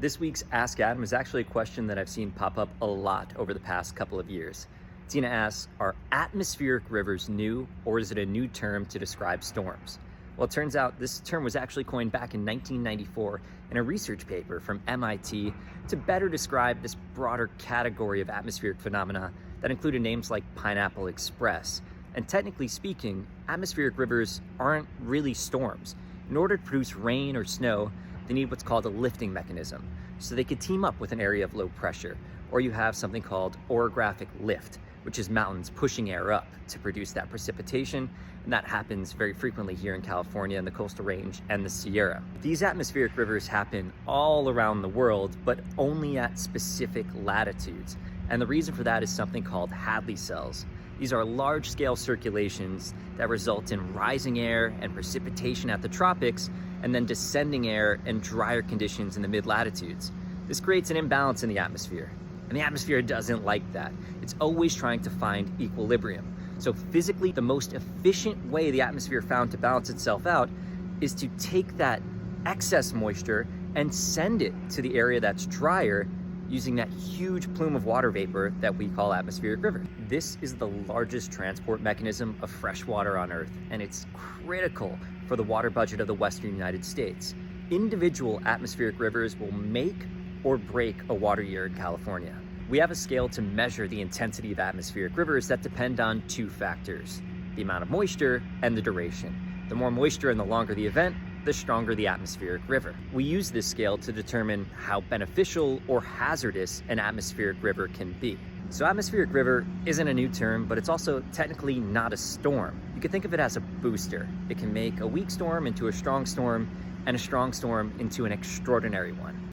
This week's Ask Adam is actually a question that I've seen pop up a lot over the past couple of years. Tina asks, are atmospheric rivers new, or is it a new term to describe storms? Well, it turns out this term was actually coined back in 1994 in a research paper from MIT to better describe this broader category of atmospheric phenomena that included names like Pineapple Express. And technically speaking, atmospheric rivers aren't really storms. In order to produce rain or snow, they need what's called a lifting mechanism. So they could team up with an area of low pressure, or you have something called orographic lift, which is mountains pushing air up to produce that precipitation. And that happens very frequently here in California in the Coastal Range and the Sierra. These atmospheric rivers happen all around the world, but only at specific latitudes. And the reason for that is something called Hadley cells. These are large-scale circulations that result in rising air and precipitation at the tropics, and then descending air and drier conditions in the mid-latitudes. This creates an imbalance in the atmosphere, and the atmosphere doesn't like that. It's always trying to find equilibrium. So physically, the most efficient way the atmosphere found to balance itself out is to take that excess moisture and send it to the area that's drier, using that huge plume of water vapor that we call atmospheric rivers. This is the largest transport mechanism of fresh water on Earth, and it's critical for the water budget of the Western United States. Individual atmospheric rivers will make or break a water year in California. We have a scale to measure the intensity of atmospheric rivers that depend on two factors: the amount of moisture and the duration. The more moisture and the longer the event, the stronger the atmospheric river. We use this scale to determine how beneficial or hazardous an atmospheric river can be. So atmospheric river isn't a new term, but it's also technically not a storm. You can think of it as a booster. It can make a weak storm into a strong storm, and a strong storm into an extraordinary one.